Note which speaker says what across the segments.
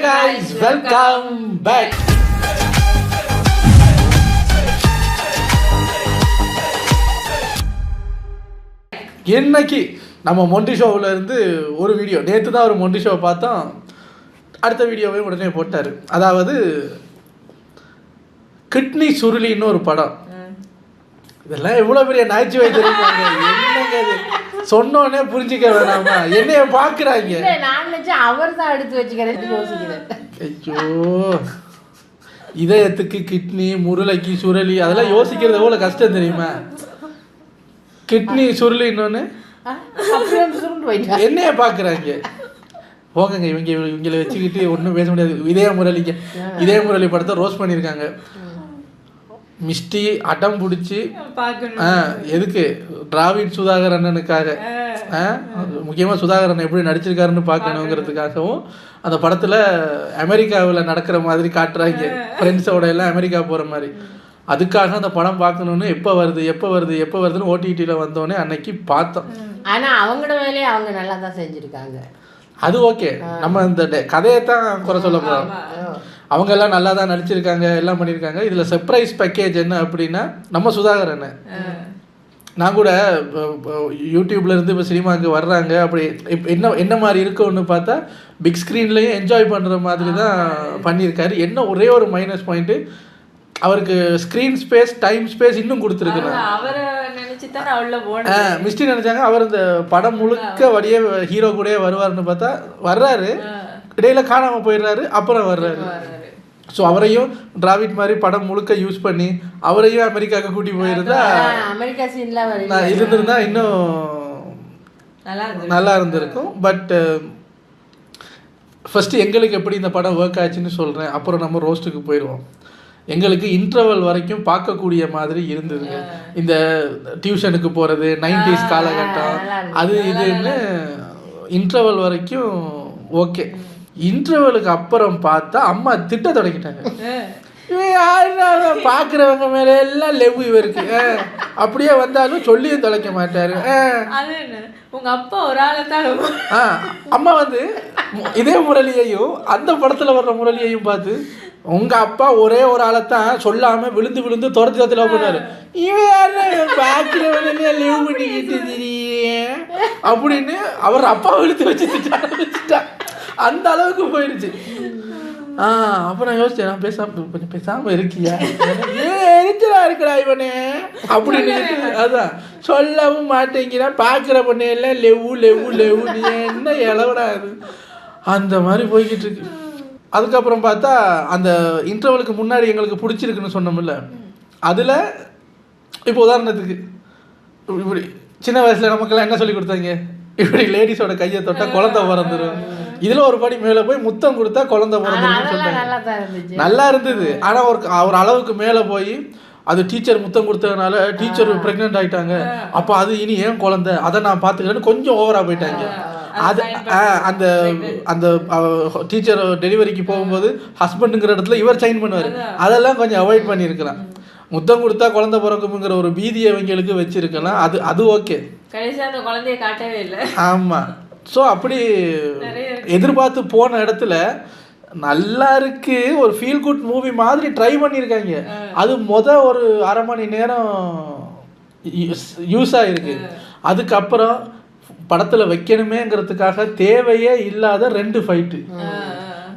Speaker 1: guys, welcome back. இன்னைக்கு நம்ம மொண்டி ஷோவில் இருந்து ஒரு வீடியோ, நேற்று தான் ஒரு மொண்டி ஷோ பார்த்தோம், அடுத்த வீடியோவே உடனே போட்டார். அதாவது கிட்னி சுருளின்னு ஒரு படம். இதெல்லாம் எவ்வளோ பெரிய நகைச்சுவை தெரியுமாங்க. என்னங்க இது சொன்னோன்னே புரிஞ்சிக்க வேணாமா? என்னைய பார்க்குறாங்க.
Speaker 2: அவர் தான் எடுத்து வச்சுக்கிறேன்.
Speaker 1: ஐயோ, இதயத்துக்கு கிட்னி, முருளைக்கு சுருளி, அதெல்லாம் யோசிக்கிறது எவ்வளோ கஷ்டம் தெரியுமா? கிட்னி சுருளி இன்னொன்று என்னைய பார்க்குறாங்க. போகங்க, இவங்களை வச்சுக்கிட்டு ஒன்றும் பேச முடியாது. இதய முரளி படத்தை ரோஸ்ட் பண்ணியிருக்காங்க. மிஸ்டி அடம் பிடிச்சி எதுக்கு டிராவிட் சுதாகர் அண்ணனுக்காக, முக்கியமாக சுதாகர் எப்படி நடிச்சிருக்காருன்னு பார்க்கணுங்கிறதுக்காகவும் அந்த படத்தில் அமெரிக்காவில் நடக்கிற மாதிரி காட்டுறாங்க. ஃப்ரெண்ட்ஸோட எல்லாம் அமெரிக்கா போகிற மாதிரி. அதுக்காக அந்த படம் பார்க்கணுன்னு எப்போ வருதுன்னு ஓடிடியில் வந்தோடனே அன்னைக்கு பார்த்தோம்.
Speaker 2: ஆனால் அவங்களோட வேலையை அவங்க நல்லா தான் செஞ்சுருக்காங்க.
Speaker 1: அது ஓகே, நம்ம இந்த கதையை தான் குறை சொல்ல போகிறோம். அவங்க எல்லாம் நல்லா தான் நடிச்சிருக்காங்க, எல்லாம் பண்ணியிருக்காங்க. இதில் சர்ப்ரைஸ் பேக்கேஜ் என்ன அப்படின்னா, நம்ம சுதாகர் அண்ணன். நான் கூட யூடியூப்ல இருந்து இப்போ சினிமாவுக்கு வர்றாங்க, அப்படி என்ன மாதிரி இருக்குன்னு பார்த்தா பிக் ஸ்க்ரீன்லேயும் என்ஜாய் பண்ணுற மாதிரி தான் பண்ணியிருக்காரு. என்ன ஒரே ஒரு மைனஸ் பாயிண்ட்டு, அவருக்கு ஸ்க்ரீன் ஸ்பேஸ், டைம் ஸ்பேஸ் இன்னும் கொடுத்துருக்குறாங்க. மிஸ்டி நினைச்சாங்க அவர் இந்த படம் முழுக்க வழியே ஹீரோ கூடயே வருவார்னு பார்த்தா வர்றாரு, இடையில காணாமல் போயிடுறாரு, அப்புறம் வர்றாரு. ஸோ அவரையும் டிராவிட் மாதிரி படம் முழுக்க யூஸ் பண்ணி அவரையும் அமெரிக்காவுக்கு கூட்டி போயிருந்தா இருந்திருந்தா இன்னும் நல்லா இருந்திருக்கும். பட் ஃபஸ்ட்டு எங்களுக்கு எப்படி இந்த படம் ஒர்க் ஆச்சுன்னு சொல்கிறேன், அப்புறம் நம்ம ரோஸ்ட்டுக்கு போயிடுவோம். எங்களுக்கு இன்டர்வல் வரைக்கும் பார்க்கக்கூடிய மாதிரி இருந்ததுங்க. இந்த டியூஷனுக்கு போகிறது, 90s காலகட்டம், அது இதுன்னு இன்டர்வல் வரைக்கும் ஓகே. இன்டர்வலுக்கு அப்புறம் பார்த்தா அம்மா திட்ட தொடங்கிட்டாங்க. பார்க்குறவங்க மேலே எல்லாம் லெவ் இவருக்கு, அப்படியே வந்தாலும் சொல்லியும் தொலைக்க மாட்டாரு.
Speaker 3: உங்க அப்பா ஒரு ஆளை தான்.
Speaker 1: அம்மா வந்து இதே முரளியையும் அந்த படத்தில் வர்ற முரளியையும் பார்த்து, உங்க அப்பா ஒரே ஒரு ஆளைத்தான் சொல்லாம விழுந்து துரத்தி லவ் பண்ணாரு, இவன் பார்க்கிறவனே லவ் பண்ணிக்கிட்டு அப்படின்னு அவர் அப்பா இழுத்து வச்சுட்டா. அந்த அளவுக்கு போயிடுச்சு. அப்புறம் யோசிச்சேன், நான் கொஞ்சம் பேசாம இருக்கியா, எரிச்சலா இருக்கடா இவனே அப்படின்னு. அதான் சொல்லவும் மாட்டேங்கிறான், பார்க்குற பொண்ணு எல்லாம் லெவ்வு நீ என்ன இளவடா அது, அந்த மாதிரி போய்கிட்டு இருக்கு. அதுக்கப்புறம் பார்த்தா அந்த இன்டர்வலுக்கு முன்னாடி எங்களுக்கு பிடிச்சிருக்குன்னு சொன்னோம்ல, அதில் இப்போ உதாரணத்துக்கு இப்படி சின்ன வயசில் நமக்கெல்லாம் என்ன சொல்லி கொடுத்தாங்க, இப்படி லேடிஸோட கையை தொட்டால் குழந்தை பிறந்துடும், இதில் ஒரு படி மேலே போய் முத்தம் கொடுத்தா குழந்தை பிறந்துடும் சொல்லிட்டாங்க. நல்லா இருந்தது. ஆனால் ஒரு அளவுக்கு மேலே போய் அது டீச்சர் முத்தம் கொடுத்ததுனால டீச்சர் ப்ரெக்னென்ட் ஆகிட்டாங்க, அப்போ அது இனி ஏன் குழந்தை, அதை நான் பார்த்துக்கிறேன்னு கொஞ்சம் ஓவராக போயிட்டாங்க. அது அந்த அந்த டீச்சர் டெலிவரிக்கு போகும்போது ஹஸ்பண்டுங்கிற இடத்துல இவர் சைன் பண்ணுவார், அதெல்லாம் கொஞ்சம் அவாய்ட் பண்ணியிருக்கலாம். முத்தம் கொடுத்தா குழந்தை பிறக்குங்கிற ஒரு பீதியை அவங்களுக்கு வச்சிருக்கலாம். அது ஓகே.
Speaker 3: குழந்தைய காட்டவே இல்லை.
Speaker 1: ஆமாம். ஸோ அப்படி எதிர்பார்த்து போன இடத்துல நல்லா இருக்கு, ஒரு ஃபீல் குட் மூவி மாதிரி ட்ரை பண்ணியிருக்காங்க. அது ஒரு அரை மணி நேரம் யூஸ் ஆகிருக்கு. அதுக்கப்புறம் படத்தில் வைக்கணுமேங்கிறதுக்காக தேவையே இல்லாத 2 ஃபைட்டு,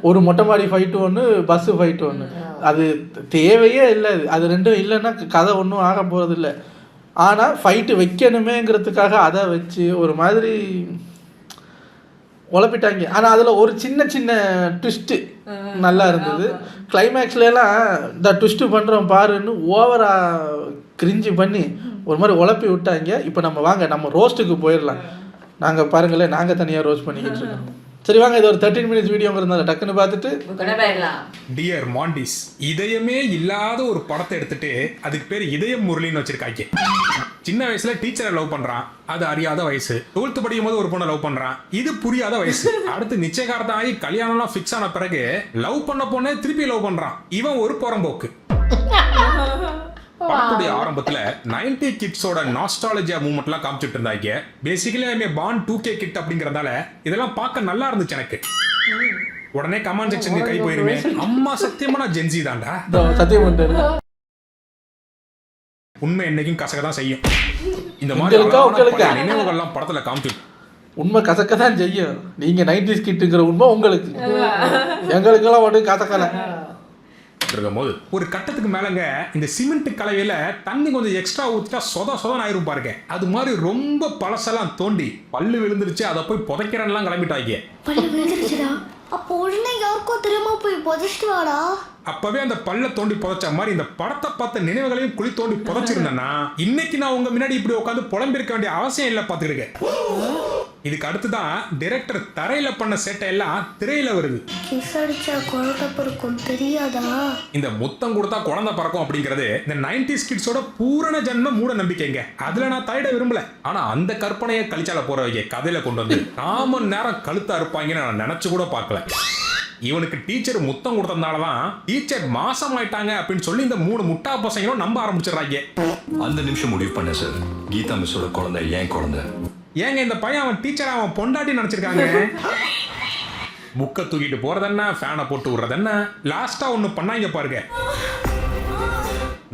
Speaker 1: ஒரு மொட்டை மாடி ஃபைட்டு ஒன்று, பஸ்ஸு ஃபைட்டு ஒன்று. அது தேவையே இல்லை. அது ரெண்டும் இல்லைன்னா கதை ஒன்றும் ஆக போகிறதில்ல. ஆனால் ஃபைட்டு வைக்கணுமேங்கிறதுக்காக அதை வச்சு ஒரு மாதிரி உழப்பிட்டாங்க. ஆனால் அதில் ஒரு சின்ன ட்விஸ்ட்டு நல்லா இருந்தது. கிளைமேக்ஸ்லாம் இந்த ட்விஸ்ட்டு பண்ணுறோம் பாருன்னு ஓவராக கிரிஞ்சு பண்ணி ஒரு மாதிரி உழப்பி விட்டாங்க. இப்போ நம்ம ரோஸ்ட்டுக்கு போயிடலாம். நாங்கள் பாருங்களேன், நாங்கள் தனியாக ரோஸ்ட் பண்ணிக்கிட்டு இருக்கோம். சரி வாங்க, இது ஒரு 13 மினிட்ஸ் வீடியோங்கிறதுனால டக்குன்னு பார்த்துட்டு.
Speaker 4: டியர் மாண்டிஸ், இதயமே இல்லாத ஒரு படத்தை எடுத்துட்டு அதுக்கு பேர் இதயம் முரளின்னு வச்சிருக்காங்க. சின்ன வயசுல டீச்சரை லவ் பண்றான், அது அறியாத வயசு. 12th படிக்கும் போது ஒரு பொண்ணை லவ் பண்றான், இது புரியாத வயசு. அடுத்து நிச்சயதார்த்தம் ஆகி கல்யாணம்லாம் ஃபிக்ஸ் ஆன பிறகு லவ் பண்ண பொண்ணே திருப்பி லவ் பண்றான், இவன் ஒரு புறம்போக்கு. படத்துடைய ஆரம்பத்துல 90 கிட்ஸோட நாஸ்டாலஜியா மூவ்மெண்ட்லாம் காமிச்சிட்டு இருந்தாங்க. Basically I am born 2K kid அப்படிங்கறதால இதெல்லாம் பார்க்க நல்லா இருந்துச்சு எனக்கு. உடனே கமெண்ட் செக்ஷனுக்கு கை போயிருமே. அம்மா சத்தியமா நான் ஜென்சி தான்டா.
Speaker 1: சத்தியம் பண்ணிட்டேன்.
Speaker 4: உண்மை என்னைக்கும் கசக்க தான் செய்யும். இந்த
Speaker 1: உங்களுக்கு
Speaker 4: மாதிரி நினைவுகள்லாம் படத்துல காமிச்சு
Speaker 1: உண்மை கசக்க தான் செய்யும். நீங்க 90s கிட்டுங்கிற உண்மை உங்களுக்கு, எங்களுக்கெல்லாம் ஒன்றும் கசக்கலை
Speaker 4: இருக்கும் போது ஒரு கட்டத்துக்கு மேலங்க இந்த சிமெண்ட் கலவையில தண்ணி கொஞ்சம் எக்ஸ்ட்ரா ஊத்திட்டா சொதன்னு ஆயிரும் பாருங்க. அது மாதிரி ரொம்ப பழசெல்லாம் தோண்டி பல்லு விழுந்துருச்சு, அதை போய் புதைக்கிறேன்லாம் கிளம்பிட்டாங்க.
Speaker 5: பல்லு விழுந்துருச்சுடா, அப்போ உடனே யாருக்கும் திரும்ப போய் புதைச்சிட்டு வாடா.
Speaker 4: அப்பவே அந்த பல்ல தோண்டி புதைச்ச மாதிரி இந்த படத்தை பார்த்த நினைவுகளையும் குழி தோண்டி புதைச்சிருந்தேன்னா இன்னைக்கு நான் உங்க முன்னாடி இப்படி உட்காந்து புலம்பிருக்க வேண்டிய அவசியம் இல்லை. பார்த்துக்கிடுங்க. இதுக்கு அடுத்துதான் டைரக்டர் தரையில பண்ண சேட்டை எல்லாம் திரையில வருது.
Speaker 5: கிஸ் அடிச்சா குழந்தை பிறக்கும் தெரியாதா?
Speaker 4: இந்த முத்தம் கொடுத்தா குழந்தை பிறக்கும் அப்படிங்கிறது இந்த 90s கிட்ஸோட பூரண ஜன்ம மூட நம்பிக்கைங்க. அதுல நான் தலையிட விரும்பல. ஆனா அந்த கற்பனையை கழிச்சால போறவங்க கதையில கொண்டு வந்து 4 மணி நேரம் கழுத்தா இருப்பாங்கன்னு நான் நினைச்சு கூட பார்க்கல. இவனுக்கு டீச்சர் முத்தம் கொடுத்ததுனாலதான் டீச்சர் மாசம் ஆயிட்டாங்க அப்படின்னு சொல்லி இந்த 3 முட்டா பசங்களும் நம்ப ஆரம்பிச்சிடறாங்க.
Speaker 6: அந்த நிமிஷம் முடிவு பண்ண சார், கீதா மிஸ்ஸோட குழந்தை ஏன் குழந்தை.
Speaker 4: ஏங்க இந்த பையன் அவன் டீச்சர் அவன் பொண்டாட்டி நினைச்சிருக்காங்க. புக்கை தூக்கிட்டு போறதென்ன, ஃபேனை போட்டு விடுறதென்ன, லாஸ்டா ஒண்ணு பண்ணாங்க பாருங்க.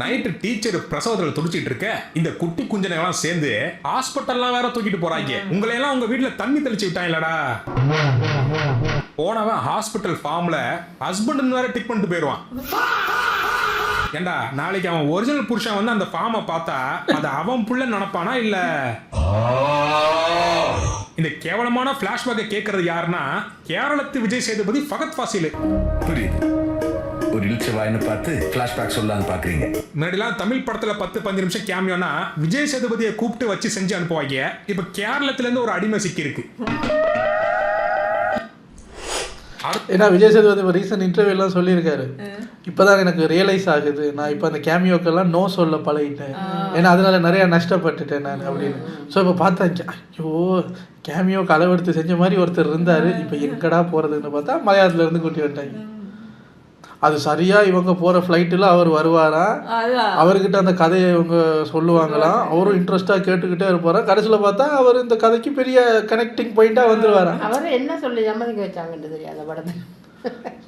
Speaker 4: நைட்டு டீச்சர் பிரசவத்தில் துடிச்சிட்டு இருக்க இந்த குட்டி குஞ்சனைகள்லாம் சேர்ந்து ஹாஸ்பிட்டல்லாம் வேற தூக்கிட்டு போறாங்க. உங்களையெல்லாம் உங்க வீட்டுல தண்ணி தெளிச்சு விட்டாங்களடா. போனவன் ஹாஸ்பிட்டல் ஃபார்ம்ல ஹஸ்பண்ட் வேற டிக் பண்ணிட்டு போயிடுவான். ஏண்டா நாளைக்கு அவன் ஒரிஜினல் புருஷன் வந்து அந்த ஃபார்மை பார்த்தா அது அவன் புள்ள நினைப்பானா இல்ல? இந்த கேவலமான பிளாஷ்பேக்கை கேட்கறது யாருன்னா கேரளத்து விஜய் சேதுபதி ஃபகத் ஃபாசில்.
Speaker 6: புரியுது, ஒரு இழுச்சவாயின்னு பார்த்து பிளாஷ்பேக் சொல்லலான்னு பாக்குறீங்க.
Speaker 4: முன்னாடிலாம் தமிழ் படத்துல 10-15 நிமிஷம் கேமியோனா விஜய் சேதுபதியை கூப்பிட்டு வச்சு செஞ்சு அனுப்புவாங்க. இப்ப கேரளத்துல இருந்து ஒரு அடிமை சிக்கி இருக்கு.
Speaker 1: ஏன்னா விஜய் சேதுபதி ரீசன்ட் இன்டர்வியூலாம் சொல்லியிருக்காரு, இப்போதான் எனக்கு ரியலைஸ் ஆகுது நான் இப்போ அந்த கேமியோக்கெல்லாம் நோ சொல்ல பழகிட்டேன், ஏன்னா அதனால நிறையா நஷ்டப்பட்டுட்டேன் நான் அப்படின்னு. ஸோ இப்போ பார்த்தா ஐயோ கேமியோக்கு அளவெடுத்து செஞ்ச மாதிரி ஒருத்தர் இருந்தார், இப்போ எங்கடா போகிறதுன்னு பார்த்தா மலையாளத்துல இருந்து கூட்டி வந்துட்டாங்க. அது சரியாக இவங்க போகிற ஃப்ளைட்டில் அவர் வருவாரா, அவர்கிட்ட அந்த கதையை இவங்க சொல்லுவாங்களாம், அவரும் இன்ட்ரெஸ்டாக கேட்டுக்கிட்டே இருப்பாரா. கடைசியில் பார்த்தா அவர் இந்த கதைக்கு பெரிய கனெக்டிங் பாயிண்டாக வந்துடுவாரா.
Speaker 2: அவர் என்ன சொல்லி சம்மதிக்க வச்சாங்கன்னு தெரியாது படத்தை.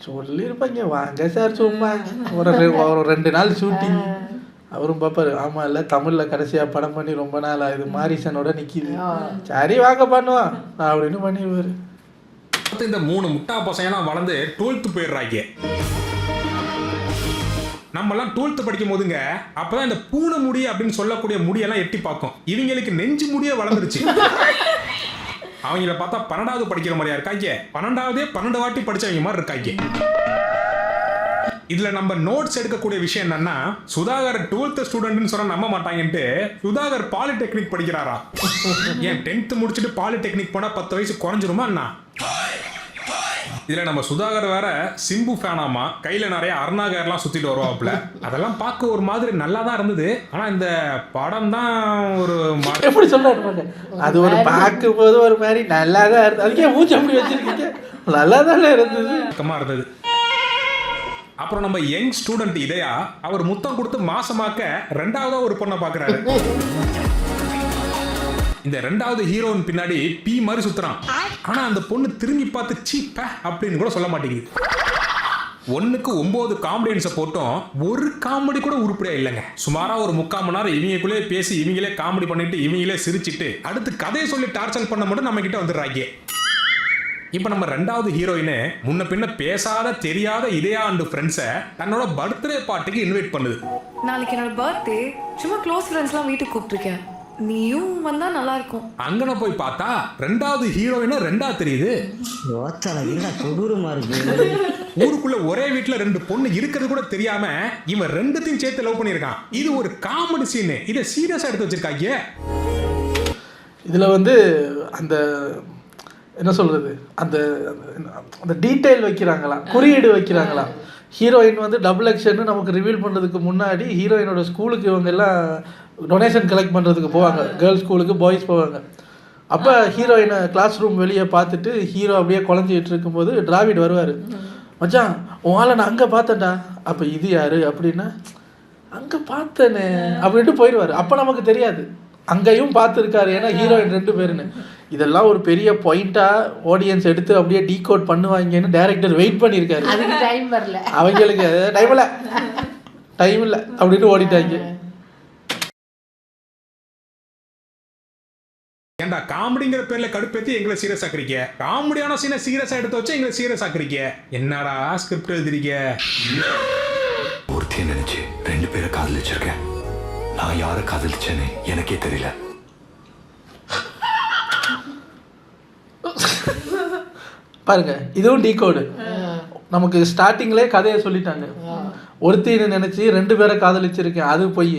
Speaker 1: சொல்லியிருப்பாங்க வாங்க சார் சும்மா ஒரு 2 நாள் ஷூட்டிங். அவரும் பார்ப்பாரு, ஆமாம் இல்லை தமிழில் கடைசியாக படம் பண்ணி ரொம்ப நாள் ஆகுது, மாரிசனோட நிற்கிது, சரி வாங்க பண்ணுவான் அப்படின்னு பண்ணிடுவார்.
Speaker 4: இந்த 3 முட்டா பசங்கலாம் வளர்ந்து 12th போயிடுறாங்க. நம்மலாம் 12th படிக்கும் போதுங்க அப்பதான் இந்த பூனை முடி அப்படின்னு சொல்லக்கூடிய முடியெல்லாம் எட்டி பார்க்கும். இவங்களுக்கு நெஞ்சு முடியே வளர்ந்துருச்சு. அவங்கள பார்த்தா 12வது படிக்கிற மாதிரியா இருக்காங்க, 12வதே 12 வாட்டி படிச்சவங்க மாதிரி இருக்காங்க. இதுல நம்ம நோட்ஸ் எடுக்கக்கூடிய விஷயம் என்னன்னா, சுதாகர் 12th ஸ்டூடெண்ட்னு சொன்னா நம்ப மாட்டாங்கன்ட்டு சுதாகர் பாலிடெக்னிக் படிக்கிறாரா. ஏன் 10th முடிச்சுட்டு பாலிடெக்னிக் போனா 10 வயசு குறைஞ்சிருமா என்ன? இதுல நம்ம சுதாகர் வேற சிம்பு ஃபேனாமா, கையில நிறைய அருணாகர்லாம் சுத்திட்டு வருவாப்புல. அதெல்லாம் பார்க்க ஒரு மாதிரி நல்லா தான் இருந்தது. ஆனா இந்த படம் தான் ஒரு
Speaker 1: எப்படி சொல்றாரு, அது ஒரு பார்க்கும் போது ஒரு மாதிரி நல்லா தான் இருந்தது. அதுக்கே மூச்சு அப்படி வச்சிருக்கீங்க, நல்லா தானே இருந்தது,
Speaker 4: இருந்தது. அப்புறம் நம்ம யங் ஸ்டூடெண்ட் இதயா அவர் முத்தம் கொடுத்து மாசமாக்க 2வதா ஒரு பொண்ணை பாக்குறாரு. இந்த 2வது ஹீரோயின் பின்னாடி பி மாதிரி சுத்துறான். ஆனா அந்த பொண்ணு திரும்பி பார்த்து சீப்ப அப்படின்னு கூட சொல்ல மாட்டேங்குது. 1க்கு 9 காமெடியன்ஸை போட்டோம், ஒரு காமெடி கூட உருப்படியா இல்லைங்க. சுமாரா ஒரு 3/4 மணி நேரம் இவங்களுக்குள்ளே பேசி இவங்களே காமெடி பண்ணிட்டு இவங்களே சிரிச்சிட்டு அடுத்து கதையை சொல்லி டார்ச்சர் பண்ண மட்டும் நம்ம கிட்ட வந்துடுறாங்க. இப்போ நம்ம 2வது ஹீரோயினு முன்ன பின்ன பேசாத தெரியாத இதயா அண்ட் ஃப்ரெண்ட்ஸை தன்னோட பர்த்டே பார்ட்டிக்கு இன்வைட் பண்ணுது.
Speaker 7: நாளைக்கு என்னோட பர்த்டே, சும்மா க்ளோஸ் ஃப்ரெண்ட்ஸ்லாம் வீட்டுக்கு கூப்பிட்டுருக்கேன், நீயும் வந்தா நல்லா இருக்கும்.
Speaker 4: அங்கன போய் பார்த்தா 2வது ஹீரோயினா 2ஆ தெரியுது.
Speaker 8: கொடூரமா இருக்கு.
Speaker 4: ஊருக்குள்ள ஒரே வீட்டுல 2 பொண்ணு இருக்கிறது கூட தெரியாம இவன் 2த்தையும் சேர்த்து லவ் பண்ணிருக்கான். இது ஒரு காமெடி சீன், இதை சீரியஸா எடுத்து வச்சிருக்காங்க.
Speaker 1: இதுல வந்து அந்த என்ன சொல்றது, அந்த அந்த டீட்டெயில் வைக்கிறாங்களாம், குறியீடு வைக்கிறாங்களாம். ஹீரோயின் வந்து டபுள் ஆக்ஷன் நமக்கு ரிவீல் பண்ணுறதுக்கு முன்னாடி ஹீரோயினோட ஸ்கூலுக்கு இவங்க எல்லாம் டொனேஷன் கலெக்ட் பண்ணுறதுக்கு போவாங்க, கேர்ள்ஸ் ஸ்கூலுக்கு பாய்ஸ் போவாங்க. அப்போ ஹீரோயினை கிளாஸ் ரூம் வெளியே பார்த்துட்டு ஹீரோ அப்படியே குழஞ்சிட்டு இருக்கும்போது டிராவிட் வருவார், மச்சான் உன் ஆளை நான் அங்கே பார்த்தேன்டா. அப்போ இது யார் அப்படின்னா, அங்கே பார்த்தேனே அப்படின்ட்டு போயிடுவார். அப்போ நமக்கு தெரியாது அங்கேயும் பார்த்துருக்காரு, ஏன்னா ஹீரோயின் 2 பேருன்னு. இதெல்லாம் ஒரு பெரிய பாயிண்ட்டாக ஆடியன்ஸ் எடுத்து அப்படியே டீகோட் பண்ணுவாங்கன்னு டைரக்டர் வெயிட் பண்ணியிருக்காரு.
Speaker 2: அதுக்கு டைம் வரல,
Speaker 1: அவங்களுக்கு டைம் இல்லை அப்படின்னு ஓடிட்டாங்க.
Speaker 4: ஏன்டா காமெடிங்கிற பேர்ல கடுப்பேத்தி எங்களை சீரியஸ் ஆக்குறீங்க, காமெடியான சீனை சீரியஸா எடுத்து வச்சு எங்களை சீரியஸ் ஆக்குறீங்க. என்னடா ஸ்கிரிப்ட் எழுதுறீங்க?
Speaker 6: ஒருத்தையும் நினைச்சு 2 பேரை காதலிச்சிருக்கேன். நான் யாரை காதலிச்சேன்னு எனக்கே தெரியல.
Speaker 1: பாருங்க, இதுவும் டீகோடு. நமக்கு ஸ்டார்டிங்லேயே கதையை சொல்லிட்டாங்க. ஒருத்தின்னு நினைச்சு 2 பேரை காதலிச்சிருக்கேன், அது பொய்.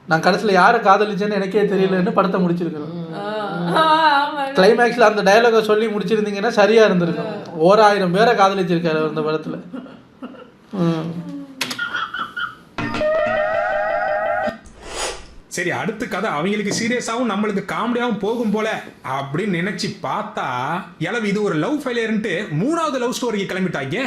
Speaker 1: நான் கடைசியில் யாரை காதலிச்சேன்னு எனக்கே தெரியலன்னு படத்தை முடிச்சிருக்கேன். கிளைமேக்ஸில் அந்த டயலாகை சொல்லி முடிச்சிருந்தீங்கன்னா சரியா இருந்திருக்கும். 1000 பேரை காதலிச்சிருக்காரு அந்த படத்துல.
Speaker 4: சரி, அடுத்த கதை அவங்களுக்கு சீரியஸாகவும் நம்மளுக்கு காமெடியாகவும் போகும் போல அப்படின்னு நினைச்சு பார்த்தா இளவு இது ஒரு லவ் ஃபெயிலியர்ன்ட்டு 3வது லவ் ஸ்டோரிக்கு கிளம்பிட்டாங்க.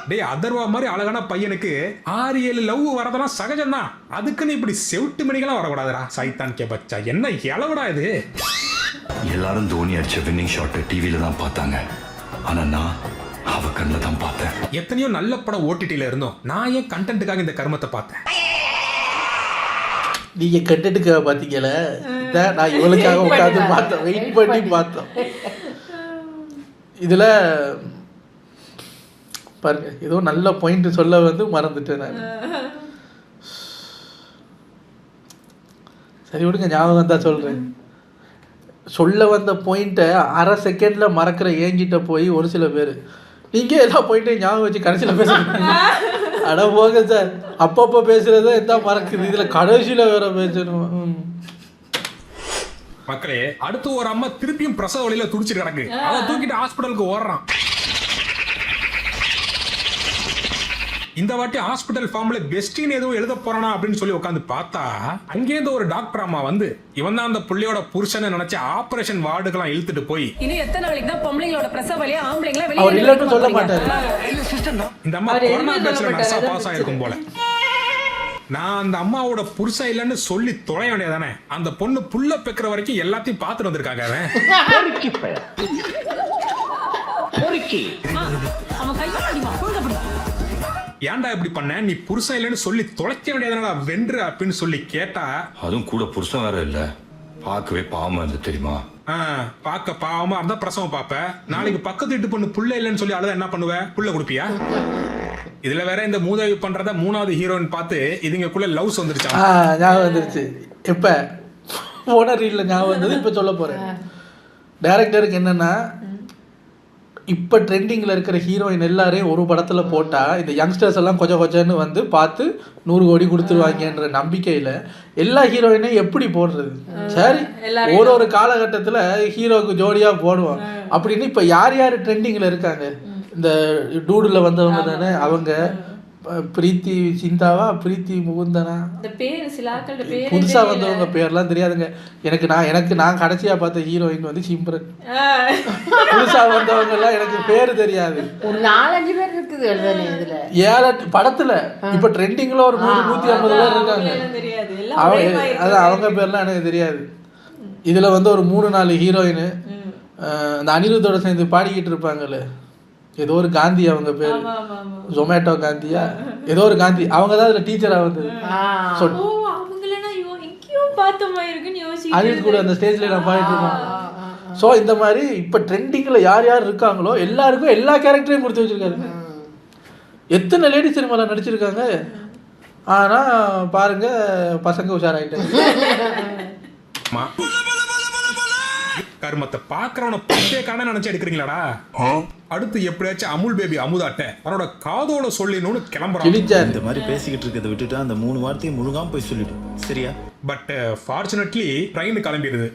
Speaker 4: டேய், அதர்வா மாதிரி அழகான பையனுக்கு 6-7 லவ் வரதெல்லாம் சகஜம்தான். அதுக்குன்னு இப்படி செவிட்டு மணிக்கெல்லாம் வரக்கூடாதுடா. சைத்தான் கே பச்சா, என்ன இளவடா இது?
Speaker 6: எல்லாரும் தோனி அடிச்ச வின்னிங் ஷாட்டை டிவியில தான் பார்த்தாங்க. ஆனா நான் அவ கண்ணில் தான் பார்த்தேன்.
Speaker 4: எத்தனையோ நல்ல படம் ஓடிடில இருந்தோம், நான் ஏன் கண்டென்ட்டுக்காக இந்த கர்மத்தை பார்த்தேன்?
Speaker 1: நீங்க கண்டென்ட்டுக்காக பார்த்தீங்களே, நான் இவளுக்காக உட்காந்து பார்த்தேன், வெயிட் பண்ணி பார்த்தோம். இதுல பாருங்க, ஏதோ நல்ல பாயிண்ட் சொல்ல வந்து மறந்துட்டேன் நான். சரி விடுங்க, ஞாபகம் தான் சொல்றேன். சொல்ல வந்த பாயிண்ட்டை அரை செகண்டில் மறக்கிற ஏங்கிட்ட போய் ஒரு சில பேர் நீங்கள் எல்லா பாயிண்ட்டையும் ஞாபகம் வச்சு கடைசியில் பேசுகிறீங்க. அட போங்க சார், அப்பப்போ பேசுகிறத எந்த மறக்குது, இதில் கடைசியில் வேற பேசணும்.
Speaker 4: மக்களே, அடுத்து ஒரு அம்மா திருப்பியும் பிரசவ வழியில துடிச்சு கிடக்கு. அவன் தூக்கிட்டு ஹாஸ்பிட்டலுக்கு ஓடுறான். இந்த வாட்டி ஹாஸ்பிட்டல் ஃபார்ம்ல பெஸ்டின்னு ஏதோ எழுத போறானா அப்படின்னு சொல்லி உட்காந்து பார்த்தா அங்கேருந்து ஒரு டாக்டர் அம்மா வந்து இவன் தான் அந்த புள்ளையோட புருஷனை நினைச்சு ஆபரேஷன் வார்டுக்கெல்லாம் இழுத்துட்டு போய்
Speaker 9: இன்னும் எத்தனை நாளைக்கு தான் பொம்பளைங்களோட பிரசவ வலியா ஆம்பளைங்களா
Speaker 1: அவர் இல்லைன்னு சொல்ல மாட்டாரு.
Speaker 4: இந்த அம்மா கொரோனா பேட்ச்ல நர்ஸா பாஸ் ஆயிருக்கும் போல. நான் அந்த அம்மாவோட புருஷன் இல்லைன்னு சொல்லி தொலைய வேண்டியதானே. அந்த பொண்ணு புள்ள பெக்கிற வரைக்கும் எல்லாத்தையும் பார்த்துட்டு வந்திருக்காங்க. ஏன்டா இப்படி பண்ண, நீ புருஷன் இல்லைன்னு சொல்லி தொலைக்க வேண்டியதானடா வென்று அப்படின்னு சொல்லி கேட்டா,
Speaker 6: அதுவும் கூட புருஷன் வேற இல்ல, பார்க்கவே பாவமா இருந்து தெரியுமா?
Speaker 4: பார்க்க பாவமா இருந்தா பிரசவம் பாப்ப. நாளைக்கு பக்கத்து வீட்டு பொண்ணு புள்ள இல்லைன்னு சொல்லி அழுத என்ன பண்ணுவ? புள்ள கொடுப்பியா? இதுல வேற இந்த மூதேவி பண்றத 3வது ஹீரோயின் பார்த்து இதுங்களுக்குள்ள லவ்ஸ் வந்துருச்சா?
Speaker 1: ஞாபகம் வந்துருச்சு. இப்ப ஓனர் இல்ல, ஞாபகம் வந்தது. இப்ப சொல்ல போறேன். டைரக்டருக்கு என்னன்னா, இப்போ ட்ரெண்டிங்கில் இருக்கிற ஹீரோயின் எல்லாரையும் ஒரு படத்தில் போட்டால் இந்த யங்ஸ்டர்ஸ் எல்லாம் கொஞ்சன்னு வந்து பார்த்து 100 கோடி கொடுத்துருவாங்கன்ற நம்பிக்கையில் எல்லா ஹீரோயினையும் எப்படி போடுறது? சரி, ஒரு காலகட்டத்தில் ஹீரோவுக்கு ஜோடியாக போடுவோம் அப்படின்னு. இப்போ யார் யார் ட்ரெண்டிங்கில் இருக்காங்க? இந்த டூடில் வந்தவங்க தானே அவங்க. பிரீத்தி சிந்தாவா, பிரீத்தி முகுந்தனா, புதுசா வந்தவங்க பேர்லாம் தெரியாதுங்க எனக்கு. நான் கடைசியா பார்த்த ஹீரோயின் வந்து சிம்ரன். புதுசா வந்தவங்க எல்லாம் எனக்கு பேரு தெரியாது.
Speaker 2: ஒரு 4-5 பேர் இருக்குது இதுல
Speaker 1: 7 படத்துல. இப்ப ட்ரெண்டிங்ல ஒரு 100-150 பேர் இருக்காங்க. அவங்க பேர்லாம் எனக்கு தெரியாது. இதுல வந்து ஒரு 3-4 ஹீரோயின் அந்த அனிருத்தோட சேர்ந்து பாடிக்கிட்டு இருப்பாங்கல்ல, ஏதோ ஒரு காந்தி, அவங்க பேரு ஜொமேட்டோ காந்தியா, ஏதோ ஒரு காந்தி, அவங்க தான் அதுல டீச்சரா வந்தது. அனிருத் கூட அந்த ஸ்டேஜ்ல நான் பாடிட்டு இருப்பேன். ஸோ இந்த மாதிரி இப்ப ட்ரெண்டிங்ல யார் யார் இருக்காங்களோ எல்லாருக்கும் எல்லா கேரக்டரையும் கொடுத்து வச்சிருக்காரு. எத்தனை லேடி சினிமால நடிச்சிருக்காங்க. ஆனா பாருங்க, பசங்க உஷாராயிட்டாங்க.
Speaker 4: கர்மத்தை பாக்குறவன பத்தே காண நினைச்சு எடுக்கிறீங்களாடா? அடுத்து எப்படியாச்சும் அமுல் பேபி அமுதாட்ட அவனோட காதோட சொல்லினு கிளம்புறான்.
Speaker 10: இந்த மாதிரி பேசிக்கிட்டு இருக்கிறத விட்டுட்டு அந்த 3 வார்த்தையை முழுகாம போய் சொல்லிடு, சரியா?
Speaker 4: பட் ஃபார்ச்சுனேட்லி ட்ரெயின் கிளம்பிடுது.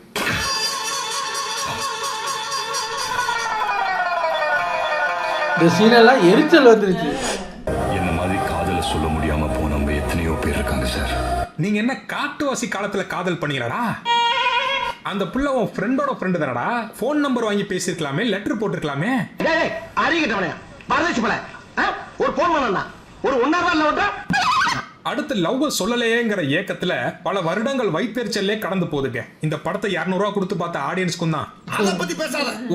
Speaker 1: இந்த சீனெல்லாம் எரிச்சல் வந்துருச்சு.
Speaker 6: என்ன மாதிரி காதல சொல்ல முடியாம போனவங்க எத்தனையோ பேர் இருக்காங்க சார்.
Speaker 4: நீங்க என்ன காட்டுவாசி காலத்துல காதல் பண்ணீங்களாடா? அந்த புள்ள உன் ஃப்ரெண்டோட ஃப்ரெண்டு தானடா. ஃபோன் நம்பர் வாங்கி பேசிருக்கலாமே, லெட்டர் போட்டிருக்கலாமே.
Speaker 11: அறிகிட்டவனே பரதேசி போல ஒரு போன் பண்ணா ஒரு 1.5 ரூபா இல்ல.
Speaker 4: அடுத்து லவ் சொல்லலையேங்கிற ஏக்கத்துல பல வருடங்கள் வைத்தறிச்சல்லே கடந்து போகுதுங்க. இந்த படத்தை 200 ரூபா கொடுத்து பார்த்த ஆடியன்ஸ்க்கும் தான்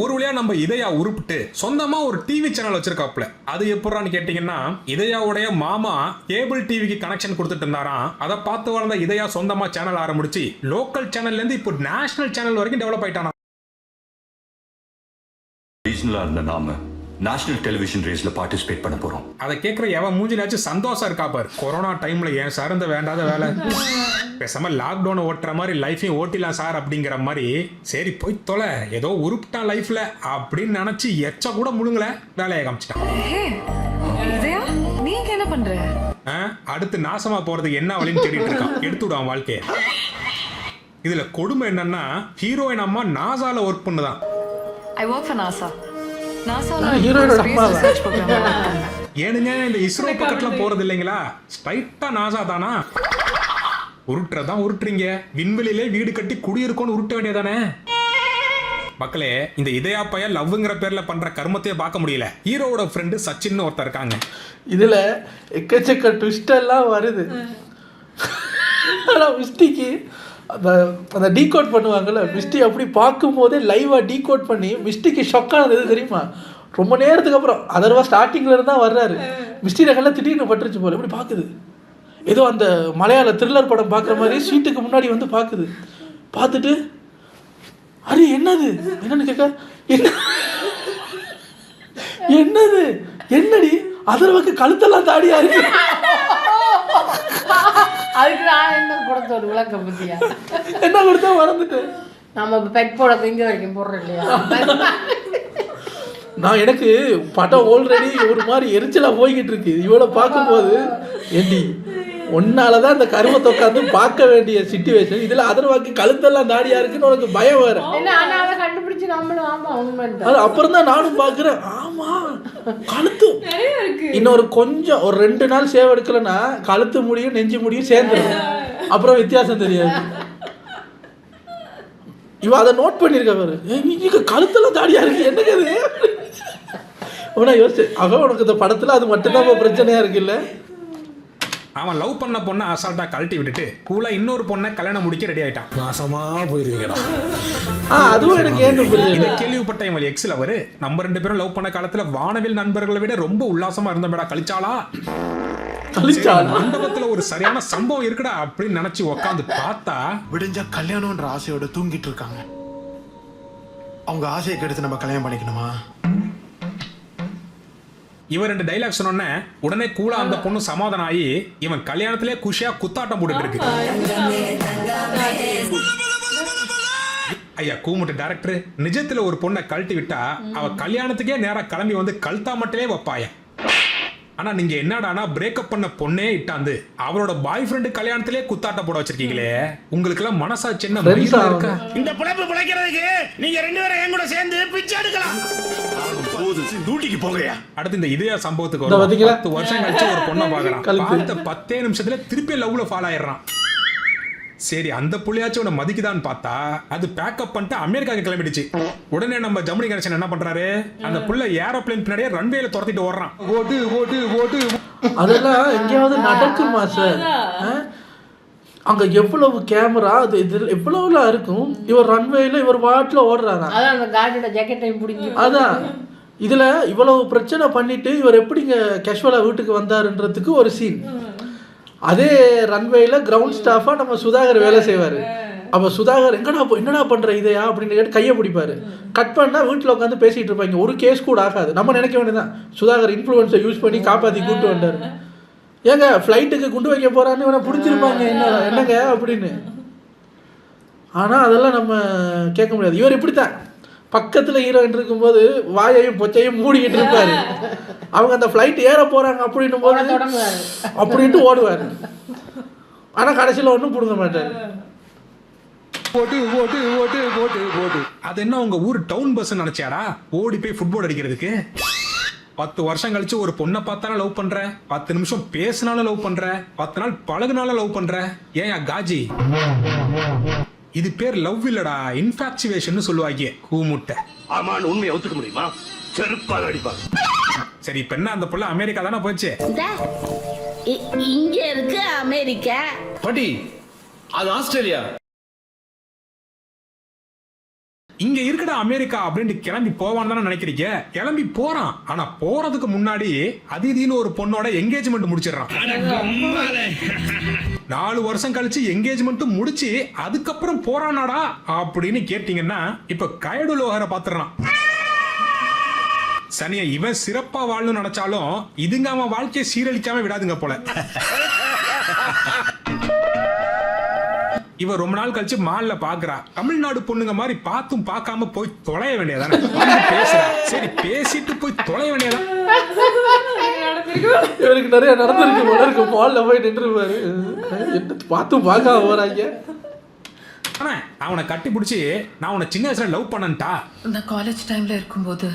Speaker 4: ஒரு வழியா நம்ம இதயா உருப்பிட்டு சொந்தமா ஒரு டிவி சேனல் வச்சிருக்காப்ல. அது எப்படான்னு கேட்டீங்கன்னா, இதயாவுடைய மாமா கேபிள் டிவிக்கு கனெக்ஷன் கொடுத்துட்டு இருந்தாராம். அதை பார்த்து வளர்ந்த இதயா சொந்தமா சேனல் ஆரம்பிச்சு லோக்கல் சேனல்ல இருந்து இப்போ நேஷனல் சேனல் வரைக்கும் டெவலப் ஆயிட்டானா.
Speaker 6: ரீஜனலா இருந்த நாம நேஷனல் டெலிவிஷன் ரேஸ்ல பார்ட்டிசிபேட் பண்ண போறோம்.
Speaker 4: அதை கேட்கிற எவன் மூஞ்சிலாச்சும் சந்தோஷம் இருக்கா பாரு. கொரோனா டைம்ல ஏன் சார் இந்த வேண்டாத வேலை, பேசாம லாக்டவுன் ஓட்டுற மாதிரி லைஃபையும் ஓட்டிலாம் சார் அப்படிங்கிற மாதிரி. சரி போய் தொலை, ஏதோ உருப்பிட்டான் லைஃப்ல அப்படின்னு நினைச்சு எச்ச கூட முழுங்கல, வேலையை காமிச்சிட்டான்.
Speaker 7: ஹே இதயா, நீங்க என்ன பண்ற?
Speaker 4: அடுத்து நாசமா போறதுக்கு என்ன வழின்னு தேடிட்டு இருக்கான். எடுத்து விடுவான் வாழ்க்கைய. இதுல கொடுமை என்னன்னா, ஹீரோயின் அம்மா நாசால ஒர்க் பண்ணுதான்.
Speaker 7: I work for NASA.
Speaker 1: ஹீரோயோட அம்மா
Speaker 4: ஏனுங்க இந்த இஸ்ரோ பக்கத்துல போறது இல்லைங்களா, ஸ்ட்ரைட்டா நாசா தானா? உருட்டுறதான் உருட்டுறீங்க, விண்வெளியிலே வீடு கட்டி குடியிருக்கோன்னு உருட்ட வேண்டியதானே. மக்களே, இந்த இதயா பையன் லவ்ங்கிற பேர்ல பண்ற கர்மத்தையே பார்க்க முடியல. ஹீரோவோட ஃப்ரெண்டு சச்சின் ஒருத்தர் இருக்காங்க.
Speaker 1: இதுல எக்கச்சக்க ட்விஸ்ட் எல்லாம் வருது. ஆனா மிஸ்டிக்கு அந்த டீகோட் பண்ணுவாங்கல்ல, மிஸ்டி அப்படி பார்க்கும்போதே லைவாக டீகோட் பண்ணி மிஸ்டிக்கு ஷொக்கானது எது தெரியுமா? ரொம்ப நேரத்துக்கு அப்புறம் அதர்வா ஸ்டார்டிங்கில் இருந்தால் வர்றாரு. மிஸ்டி நகலில் திடீர்னு பட்டுருச்சு போல, இப்படி பார்க்குது. ஏதோ அந்த மலையாள த்ரில்லர் படம் பார்க்குற மாதிரி சீட்டுக்கு முன்னாடி வந்து பார்க்குது. பார்த்துட்டு அरे என்னது என்னன்னு கேட்க, என்னது என்னடி அதர்வாக்கு கழுத்தெல்லாம் தாடியா இருக்கு.
Speaker 2: அதுக்கு நான் என்ன கொடுத்த ஒரு விளக்கம் பத்தியா?
Speaker 1: என்ன கொடுத்தா மறந்துட்டு.
Speaker 2: நம்ம பெட் போட இங்க வரைக்கும் போடுறோம் இல்லையா?
Speaker 1: நான் எனக்கு படம் ஆல்ரெடி ஒரு மாதிரி எரிச்சலா போய்கிட்டு இருக்கு. இவளை பார்க்கும்போது ஏண்டி ஒன்னாலதான் அந்த கருமத்தை உட்காந்து பார்க்க வேண்டிய சிச்சுவேஷன். இதுல அதர்வாக்கு கழுத்தெல்லாம் தாடியா இருக்குன்னு உனக்கு பயம் வேற.
Speaker 2: அதை கண்டுபிடிச்சு நம்மளும் ஆமா உண்மை.
Speaker 1: அப்புறம் தான் நானும் பாக்குறேன், ஆமா கழுத்து இன்னொரு கொஞ்சம் ஒரு 2 நாள் சேவ் எடுக்கலன்னா கழுத்து முடியும் நெஞ்சு முடியும் சேர்ந்துடும். அப்புறம் வித்தியாசம் தெரியாது. இவ அதை நோட் பண்ணிருக்க பாரு, இங்க கழுத்தெல்லாம் தாடியா இருக்கு என்னங்க அது. உன யோசிச்சு அவன் உனக்கு இந்த படத்துல அது மட்டும்தான் பிரச்சனையா இருக்குல்ல.
Speaker 4: அவன் லவ் பண்ண பொண்ணை அசால்ட்டா கழட்டி விட்டுட்டு கூலா இன்னொரு பொண்ணை கல்யாணம் முடிக்க ரெடி ஆயிட்டான். நாசமா போயிருவீங்கடா.
Speaker 1: அதுவும் எனக்கு ஏன் புரியல.
Speaker 4: இதை கேள்விப்பட்ட இவன் எக்ஸில் அவரு, நம்ம 2 பேரும் லவ் பண்ண காலத்துல வானவில் நண்பர்களை விட ரொம்ப உல்லாசமா இருந்தோம்டா, கழிச்சாளா மண்டபத்துல ஒரு சரியான சம்பவம் இருக்குடா அப்படின்னு நினைச்சு உட்காந்து பார்த்தா
Speaker 10: விடிஞ்சா கல்யாணம்ன்ற ஆசையோட தூங்கிட்டு இருக்காங்க. அவங்க ஆசையை கெடுத்து நம்ம கல்யாணம் பண்ணிக்கணுமா?
Speaker 4: இவன் 2 டைலாக் சொன்ன உடனே கூலா அந்த பொண்ணு சமாதானம் ஆகி இவன் கல்யாணத்திலே குஷியா குத்தாட்டம் போட்டுட்டு இருக்கு. ஐயா கூமுட்டு டைரக்டர், நிஜத்துல ஒரு பொண்ணை கழட்டி விட்டா அவ கல்யாணத்துக்கே நேரா கிளம்பி வந்து கழுத்தா மட்டுமே வைப்பாயா. ஆனா நீங்க என்னடானா பிரேக்கப் பண்ண பொண்ணே இட்டாந்து அவரோட பாய் ஃப்ரெண்டு கல்யாணத்திலே குத்தாட்டம் போட வச்சிருக்கீங்களே, உங்களுக்கு எல்லாம் மனசாட்சி என்ன மயிலா இருக்கா?
Speaker 10: இந்த பிழைப்பு பிழைக்கிறதுக்கு நீங்க 2 பேரும் என் கூட சேர்ந்து பிச்சை எடுக்கலாம். டூட்டிக்கு போங்கயா.
Speaker 4: அடுத்து இந்த இதயா சம்பவத்துக்கு ஒரு 10 வருஷம் கழிச்சு ஒரு பொண்ணை பாக்குறான். பார்த்த 10 நிமிஷத்துல திருப்பி லவ்ல ஃபால் ஆயிடுறான். சரி அந்த புள்ளியாச்சும் உன்னை மதிக்குதான்னு பார்த்தா அது பேக்கப் பண்ணிட்டு அமெரிக்காவுக்கு கிளம்பிடுச்சு. உடனே நம்ம ஜெமினி கணேசன் என்ன பண்றாரு, அந்த புள்ள ஏரோப்ளேன் பின்னாடியே ரன்வேல துரத்திட்டு ஓடுறான். ஓட்டு ஓட்டு ஓட்டு.
Speaker 1: அதெல்லாம் எங்கேயாவது நடக்குமா சார்? அங்க எவ்வளவு கேமரா, அது இதில் எவ்வளவுலாம் இருக்கும். இவர் ரன்வேல இவர் வாட்டில் ஓடுறாரா,
Speaker 2: அதான் அந்த கார்டோட ஜாக்கெட்டையும் பிடிச்சி.
Speaker 1: அதான் இதுல இவ்வளவு பிரச்சனை பண்ணிட்டு இவர் எப்படிங்க கேஷுவலா வீட்டுக்கு வந்தாருன்றதுக்கு ஒரு சீன். அதே ரன்வேல கிரவுண்ட் ஸ்டாஃபா நம்ம சுதாகர் வேலை செய்வாரு. அப்போ சுதாகர் என்னடா பண்ற இதையா அப்படின்னு கேட்டு கையை பிடிப்பாரு. கட் பண்ணா வீட்டில் உட்காந்து பேசிட்டு இருப்பாங்க. ஒரு கேஸ் கூட ஆகாது. நம்ம நினைக்க வேண்டியதான் சுதாகர் இன்ஃப்ளூயன்ஸை யூஸ் பண்ணி காப்பாற்றி கூப்பிட்டு வந்தாரு. ஏங்க ஃப்ளைட்டுக்கு குண்டு வைக்க போறான்னு இவனை பிடிச்சிருப்பாங்க என்னங்க அப்படின்னு. ஆனால் அதெல்லாம் நம்ம கேட்க முடியாது. இவர் இப்படித்தான் பக்கத்தில் ஹீரோயின் இருக்கும்போது வாயையும் பொச்சையும் மூடிக்கிட்டு இருப்பாரு. அவங்க அந்த ஃப்ளைட் ஏற போறாங்க அப்படின்னும் போது அப்படின்ட்டு ஓடுவார். ஆனால் கடைசியில் ஒன்றும் பிடுங்க மாட்டார்.
Speaker 4: போட்டு போட்டு போட்டு போட்டு போட்டு. அது என்ன உங்க ஊர் டவுன் பஸ் நினைச்சாடா ஓடி போய் ஃபுட்பால் அடிக்கிறதுக்கு? 10 வருஷம் கழிச்சு ஒரு பொண்ணை பார்த்தாலும் லவ் பண்ற, 10 நிமிஷம் பேசினாலும் லவ் பண்ற, 10 நாள் பழகுனாலும் லவ் பண்ற. ஏன் காஜி, இது பேர் லவ் இல்லடா, இன்ஃபாக்சுவேஷன் சொல்லுவாங்க. கூமுட்டை.
Speaker 10: ஆமான்னு உண்மையை ஒத்துக்க முடியுமா? செருப்பாக அடிப்பாங்க.
Speaker 4: சரி இப்ப என்ன, அந்த புள்ள அமெரிக்கா தானே போச்சு.
Speaker 5: இங்க இருக்கு அமெரிக்கா.
Speaker 10: பாட்டி அது ஆஸ்திரேலியா.
Speaker 4: இங்க இருக்கடா அமெரிக்கா அப்படின்ட்டு கிளம்பி போவான்னு தானே நினைக்கிறீங்க. கிளம்பி போறான். ஆனா போறதுக்கு முன்னாடி அதிதின்னு ஒரு பொண்ணோட என்கேஜ்மெண்ட் முடிச்சிடறான். 4 வருஷம் கழிச்சு என்கேஜ்மெண்ட் முடிச்சு அதுக்கப்புறம் போறானாடா அப்படின்னு கேட்டீங்கன்னா இப்ப கயடு லோகரை பாத்துறான். சனியா இவன் சிறப்பா வாழணும்னு நினைச்சாலும் இதுங்க அவன் வாழ்க்கையை சீரழிக்காம விடாதுங்க போல. இவ ரொம்ப நாள் கழிச்சு மால்ல பாக்குறா. தமிழ்நாடு பொண்ணுங்க மாதிரி பார்த்தும் பார்க்காம போய் தொலைய வேண்டியதானே. பேசுறா, சரி பேசிட்டு போய் தொலைய வேண்டியதான்.
Speaker 1: இவருக்கு நிறைய நடந்திருக்கு போல இருக்கு. மால்ல போய் நின்றுப்பாரு, பார்த்தும் பார்க்காம போறாங்க.
Speaker 4: ஆனா அவனை கட்டி பிடிச்சி நான் உன்னை சின்ன வயசுல லவ் பண்ணன்ட்டா.
Speaker 7: நான் காலேஜ் டைம்ல இருக்கும்போது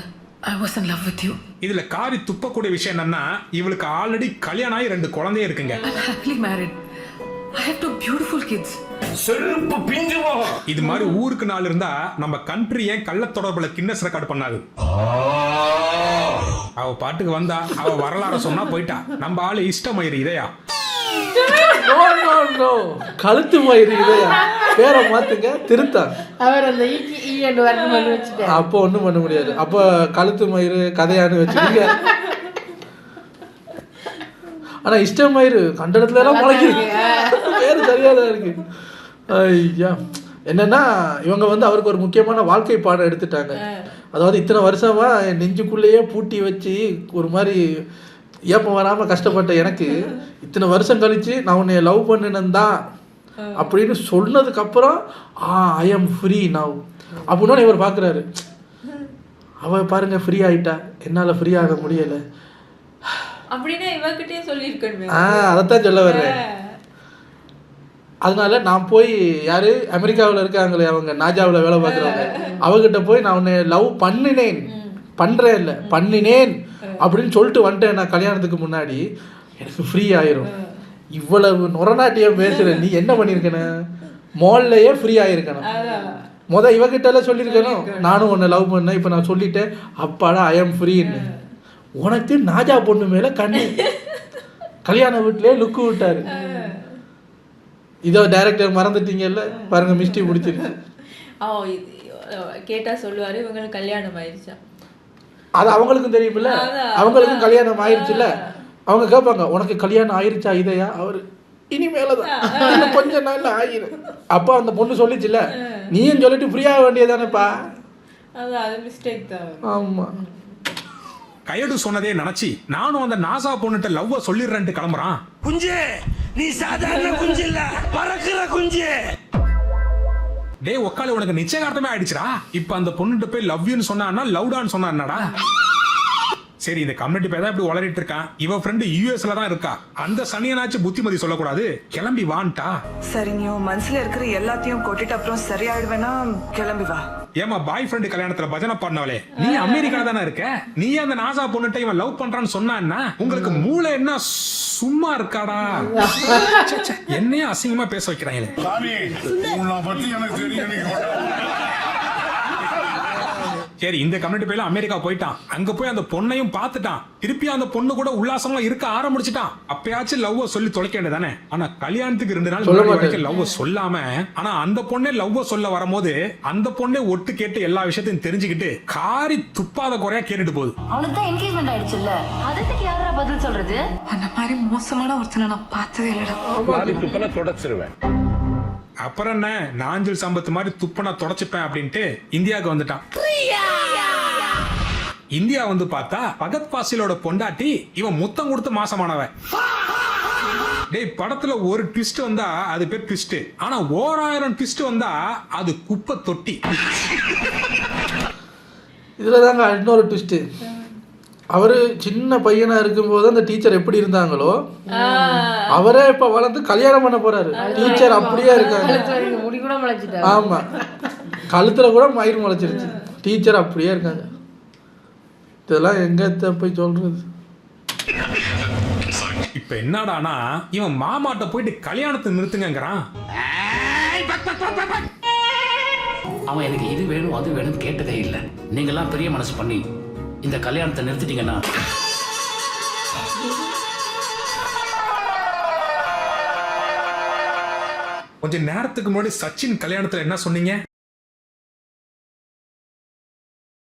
Speaker 7: I was in love with you.
Speaker 4: இதுல காரி துப்பக்கூடிய விஷயம் என்னன்னா இவளுக்கு ஆல்ரெடி கல்யாணம் ஆகி 2 குழந்தையே இருக்குங்க.
Speaker 7: I'm happily married. I have 2 beautiful kids.
Speaker 10: செருப்பு பிஞ்சு போகும்.
Speaker 4: இது மாதிரி ஊருக்கு 4 இருந்தா நம்ம கண்ட்ரி ஏன் கள்ள தொடர்புல கின்னஸ் ரெக்கார்ட் பண்ணாது. அவ பாட்டுக்கு வந்தா அவ வரலாற சொன்னா போயிட்டா. நம்ம ஆளு இஷ்டமயிரு இதையா
Speaker 1: கழுத்து மயிறு இதையா பேரை மாத்துங்க திருத்தா.
Speaker 2: அவர் அந்த ஈண்டு வரணும் பண்ணி வச்சுட்டாரு.
Speaker 1: அப்போ ஒண்ணும் பண்ண முடியாது. அப்ப கழுத்து மயிறு கதையானு வச்சுக்கீங்க. ஆனா இஷ்ட மயிறு கண்ட இடத்துல எல்லாம் முளைக்குது. பேரு சரியாதான் இருக்கு. ஐயா என்னன்னா இவங்க வந்து அவருக்கு ஒரு முக்கியமான வாழ்க்கை பாடம் எடுத்துட்டாங்க. அதாவது இத்தனை வருஷமா என் நெஞ்சுக்குள்ளேயே பூட்டி வச்சு ஒரு மாதிரி ஏப்பம் வராமல் கஷ்டப்பட்ட எனக்கு இத்தனை வருஷம் கழிச்சு நான் உன்னை லவ் பண்ணினேன் தான் அப்படின்னு சொன்னதுக்கப்புறம் ஐ எம் ஃப்ரீ நவ் அப்படின்னு இவர் பார்க்குறாரு. அவ பாருங்க ஃப்ரீ ஆயிட்டா, என்னால் ஃப்ரீ ஆக முடியலை
Speaker 3: அப்படின்னா இவகிட்டே சொல்லியிருக்கணுமே.
Speaker 1: அதைத்தான் சொல்ல வர்றேன். அதனால நான் போய் யாரு அமெரிக்காவில் இருக்காங்களே அவங்க நாஜாவில் வேலை பார்க்குறவங்க அவகிட்ட போய் நான் உன்னை லவ் பண்ணினேன் பண்ணுறேன் இல்லை பண்ணினேன் அப்படின்னு சொல்லிட்டு வந்துட்டேன். நான் கல்யாணத்துக்கு முன்னாடி எனக்கு ஃப்ரீ ஆயிரும். இவ்வளவு நொரநாட்டியம் பேசுகிறேன், நீ என்ன பண்ணியிருக்கேன்னு மால்லையே ஃப்ரீ ஆகிருக்கணும். இவகிட்டலாம் சொல்லியிருக்கணும் நானும் உன்னை லவ் பண்ணேன், இப்போ நான் சொல்லிட்டேன் அப்பாடா ஐ எம் ஃப்ரீன்னு. உனக்கு நாஜா பொண்ணு மேலே கண்ணு. கல்யாண வீட்டிலே லுக்கு விட்டாரு. இதோ டைரக்டர் மறந்துட்டீங்கல்ல பாருங்க, மிஸ்டி பிடிச்சிருக்கு.
Speaker 3: கேட்டா சொல்லுவாரு இவங்களுக்கு கல்யாணம் ஆயிடுச்சா.
Speaker 1: அது அவங்களுக்கும் தெரியுமில்ல, அவங்களுக்கும் கல்யாணம் ஆயிடுச்சுல்ல. அவங்க கேட்பாங்க உனக்கு கல்யாணம் ஆயிடுச்சா இதையா. அவர் இனிமேலதான் கொஞ்ச நாள்ல ஆயிரும். அப்போ அந்த பொண்ணு சொல்லிச்சுல நீயும் சொல்லிட்டு ஃப்ரீயாக வேண்டியதானேப்பா.
Speaker 3: அது மிஸ்டேக் தான்.
Speaker 1: ஆமா
Speaker 4: கயடு சொன்னதே நினைச்சி நானும் அந்த நாசா பொண்ணுட்ட லவ்வ சொல்லிடுறேன்ட்டு கிளம்புறான்.
Speaker 10: குஞ்சே நீ சாதாரண குஞ்சு இல்ல, பறக்குற குஞ்சு.
Speaker 4: டேய் ஒக்கால உனக்கு நிச்சயதார்த்தமே ஆயிடுச்சுடா. இப்ப அந்த பொண்ணுகிட்ட போய் லவ் யூன்னு சொன்னா லவ்டான்னு சொன்னாடா. சரி இந்த கம்யூனிட்டி பேர் தான் இப்படி வளரிட்டு இருக்கான். இவ ஃப்ரெண்டு யூஎஸ்ல தான் இருக்கா. அந்த சனியனாச்சும் புத்திமதி சொல்லக்கூடாது, கிளம்பி வான்ட்டா.
Speaker 7: சரி நீ உன் மனசுல இருக்கிற எல்லாத்தையும் கொட்டிட்டு அப்புறம் சரியாயிடுவேனா கிளம்பி வா.
Speaker 4: ஏமா பாய் ஃப்ரெண்டு கல்யாணத்துல பஜனை பண்ணவளே நீ அமெரிக்கால தானே இருக்க. நீ அந்த நாசா பொண்ணுட்ட இவன் லவ் பண்றான்னு சொன்னா உங்களுக்கு மூளை என்ன சும்மா இருக்காடா. என்னையும் அசிங்கமா பேச வைக்கிறாங்களே. சரி இந்த கம்யூனிட்டி பையில அமெரிக்கா போயிட்டான். அங்க போய் அந்த பொண்ணையும் பார்த்துட்டான். திருப்பி அந்த பொண்ணு கூட உல்லாசமா இருக்க ஆரம்பிச்சுட்டான். அப்பயாச்சும் லவ் சொல்லி தொலைக்க வேண்டியதானே. ஆனா கல்யாணத்துக்கு 2 நாள் வரைக்கும் லவ் சொல்லாம, ஆனா அந்த பொண்ணே லவ் சொல்ல வரும்போது அந்த பொண்ணே ஒட்டு கேட்டு எல்லா விஷயத்தையும் தெரிஞ்சுக்கிட்டு காரி துப்பாத குறையா கேட்டுட்டு போகுது.
Speaker 5: அவனுக்கு தான் என்கேஜ்மெண்ட் ஆயிடுச்சுல்ல, அதுக்கு யாரா பதில் சொல்றது?
Speaker 7: அந்த மாதிரி மோசமான ஒருத்தனை நான் பார்த்ததே இல்லடா.
Speaker 10: தொடச்சிருவேன்.
Speaker 4: அப்புறம் என்ன நாஞ்சல் சம்பத்து மாதிரி துப்பனா தொடச்சுப்பேன் அப்படின்ட்டு இந்தியாவுக்கு வந்துட்டான். இந்தியா வந்து பார்த்தா பகத் பாசிலோட பொண்டாட்டி இவன் முத்தம் கொடுத்து மாசமானவன். டேய் படத்துல ஒரு ட்விஸ்ட் வந்தா அது பேர் ட்விஸ்ட், ஆனா 1000 ட்விஸ்ட் வந்தா அது குப்பை தொட்டி.
Speaker 1: இதுல தாங்க இன்னொரு ட்விஸ்ட். அவரு சின்ன பையனா இருக்கும்போது அந்த டீச்சர் எப்படி இருந்தாங்களோ அவரே இப்ப வளர்ந்து கல்யாணம் பண்ண போறாரு. டீச்சர் அப்படியே இருக்காங்க.
Speaker 2: முடி கூட முளைச்சிட்டாரு.
Speaker 1: ஆமா கழுத்துல கூட மயிர் முளைச்சிருச்சு. டீச்சர் அப்படியே இருக்காங்க. இதெல்லாம் எங்க போய் சொல்றது.
Speaker 4: இப்ப என்னடானா இவன் மாமாட்ட போயிட்டு கல்யாணத்தை நிறுத்துங்கிறான்.
Speaker 11: அவன் எனக்கு இது வேணும் அது வேணும் கேட்டதே இல்லை. நீங்கெல்லாம் பெரிய மனசு பண்ணி இந்த கல்யாணத்தை நிறுத்திட்டீங்கன்னா
Speaker 4: கொஞ்ச நேரத்துக்கு முன்னாடி சச்சின் கல்யாணத்துல என்ன சொன்னீங்க?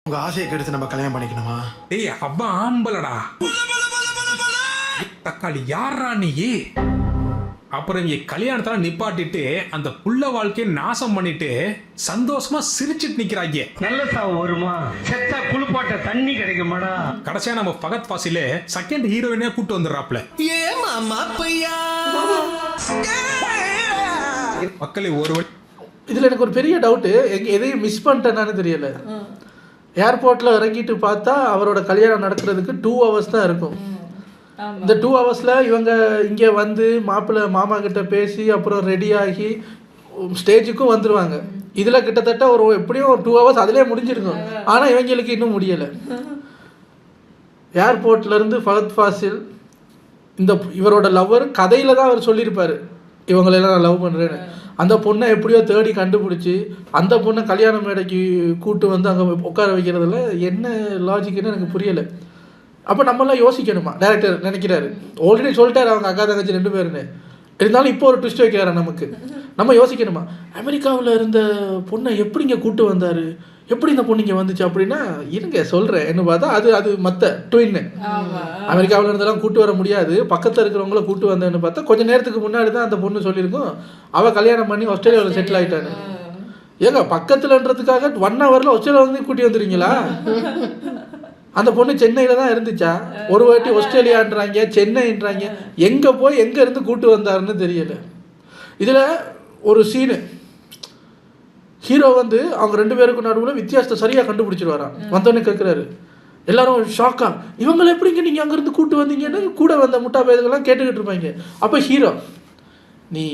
Speaker 10: உங்க ஆசையை கெடுத்து நம்ம கல்யாணம் பண்ணிக்கணுமா?
Speaker 4: ஏய் அப்பா ஆம்பலடா. தக்காளி யாரா நீ? அப்புறம் இங்க கல்யாணத்தால நிப்பாட்டிட்டு அந்த புள்ள வாழ்க்கையை நாசம் பண்ணிட்டு சந்தோஷமா சிரிச்சிட்டு நிக்கிறாங்க.
Speaker 10: நல்ல சாவு வருமா? செத்தா குளிப்பாட்ட தண்ணி கிடைக்குமாடா?
Speaker 4: கடைசியா நம்ம ஃபகத் ஃபாசில் செகண்ட் ஹீரோயினே கூட்டு வந்துடுறாப்ல. மக்களை ஒரு
Speaker 1: இதில் எனக்கு ஒரு பெரிய டவுட்டு, எதையும் மிஸ் பண்ணிட்டேன்னு தெரியல. ஏர்போர்ட்டில் இறங்கிட்டு பார்த்தா அவரோட கல்யாணம் நடக்கிறதுக்கு 2 hours தான் இருக்கும். இந்த 2 hours இவங்க இங்கே வந்து மாமா கிட்ட பேசி அப்புறம் ரெடி ஆகி ஸ்டேஜுக்கும் வந்துடுவாங்க. இதில் கிட்டத்தட்ட ஒரு எப்படியும் ஒரு 2 hours அதிலே முடிஞ்சிருக்கும். ஆனால் இவங்களுக்கு இன்னும் முடியலை. ஏர்போர்ட்லேருந்து ஃபகத் ஃபாசில் இவரோட லவ்வர் கதையில் தான் அவர் சொல்லியிருப்பார் இவங்களெல்லாம் நான் லவ் பண்ணுறேன்னு. அந்த பொண்ணை எப்படியோ தேடி கண்டுபிடிச்சி அந்த பொண்ணை கல்யாண மேடைக்கு கூட்டு வந்து அங்கே உட்கார வைக்கிறதுல என்ன லாஜிக்குன்னு எனக்கு புரியலை. அப்போ நம்மளாம் யோசிக்கணுமா? டேரக்டர் நினைக்கிறாரு, ஆல்ரெடி சொல்லிட்டாரு அவங்க அக்கா தங்கச்சி 2 பேருன்னு. இருந்தாலும் இப்போ ஒரு ட்விஸ்ட் வைக்கிறாரு நமக்கு. நம்ம யோசிக்கணுமா? அமெரிக்காவில் இருந்த பொண்ணை எப்படி இங்கே கூட்டு வந்தார், எப்படி இந்த பொண்ணு இங்கே வந்துச்சு அப்படின்னா இருங்க சொல்கிறேன் என்ன பார்த்தா அது மற்ற ட்வின்னு. அமெரிக்காவில் இருந்தெல்லாம் கூட்டு வர முடியாது, பக்கத்தில் இருக்கிறவங்கள கூட்டு வந்தேன்னு பார்த்தா கொஞ்சம் நேரத்துக்கு முன்னாடி தான் அந்த பொண்ணு சொல்லியிருக்கோம் அவள் கல்யாணம் பண்ணி ஆஸ்திரேலியாவில் செட்டில் ஆகிட்டான்னு. ஏங்க பக்கத்துலன்றதுக்காக 1 hourல ஆஸ்திரேலியா வந்து கூட்டி வந்துடுறீங்களா? அந்த பொண்ணு சென்னையில் தான் இருந்துச்சா? ஒரு வாட்டி ஆஸ்திரேலியான்றாங்க, சென்னைன்றாங்க. எங்கே போய் எங்கே இருந்து கூட்டு வந்தாருன்னு தெரியலை. இதில் ஒரு சீனு, ஹீரோ வந்து அவங்க 2 பேருக்கும் நடுவில் வித்தியாசத்தை சரியாக கண்டுபிடிச்சிருவாராம். வந்தோடனே கேட்குறாரு, எல்லாரும் ஷாக்கா, இவங்களை எப்படிங்க நீங்கள் அங்கேருந்து கூட்டு வந்தீங்கன்னு கூட வந்த முட்டா பேருக்கெல்லாம் கேட்டுக்கிட்டு இருப்பாங்க. அப்போ ஹீரோ, நீ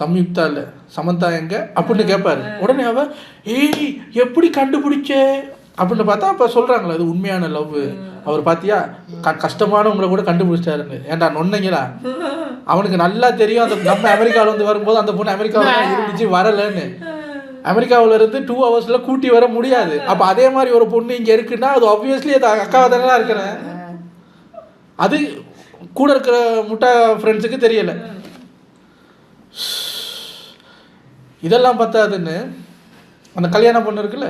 Speaker 1: சம்யுக்தா இல்லை சமந்தா எங்க அப்படின்னு கேட்பாரு. உடனே அவ ஏய் எப்படி கண்டுபிடிச்ச அப்படின்னு பார்த்தா அப்போ சொல்கிறாங்களே அது உண்மையான லவ். அவர் பார்த்தியா கஷ்டமானவங்களை கூட கண்டுபிடிச்சாருன்னு. ஏன்டா நொன்னைங்களா, அவனுக்கு நல்லா தெரியும் அந்த நம்ம அமெரிக்காவில் வந்து வரும்போது அந்த பொண்ணு அமெரிக்காவில் இருந்துச்சு வரலன்னு. அமெரிக்காவில் இருந்து 2 hours கூட்டி வர முடியாது. அப்போ அதே மாதிரி ஒரு பொண்ணு இங்கே இருக்குன்னா அது ஆப்வியஸ்லி அது அக்காவை தானே இருக்கிறேன். அது கூட இருக்கிற முட்டா ஃப்ரெண்ட்ஸுக்கு தெரியலை. இதெல்லாம் பார்த்தாதுன்னு அந்த கல்யாண பொண்ணு இருக்குல்ல,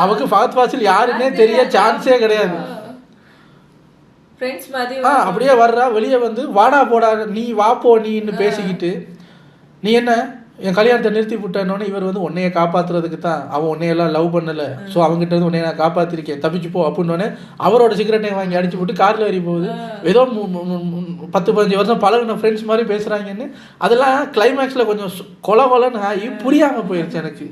Speaker 1: அவருக்கு ஃபகத் ஃபாசில் யாருன்னே தெரிய சான்ஸே கிடையாது. அப்படியே வர்றா, வெளியே வந்து வாடா போடா நீ வாப்போ நீன்னு பேசிக்கிட்டு, நீ என்ன என் கல்யாணத்தை நிறுத்தி விட்டேன்னொன்னே இவர் வந்து உன்னைய காப்பாற்றுறதுக்கு தான், அவன் உன்னையெல்லாம் லவ் பண்ணலை, ஸோ அவங்ககிட்ட வந்து உன்னைய நான் காப்பாற்றிருக்கேன் தப்பிச்சு போ அப்படின்னோடனே அவரோட சிகரெட்டை வாங்கி அடிச்சு போட்டு காரில் ஏறி போகுது. ஏதோ 10-15 வருஷம் பழகின ஃப்ரெண்ட்ஸ் மாதிரி பேசுகிறாங்கன்னு. அதெல்லாம் கிளைமேக்ஸில் கொஞ்சம் கொலன்னு ஆகி புரியாமல் போயிடுச்சு எனக்கு.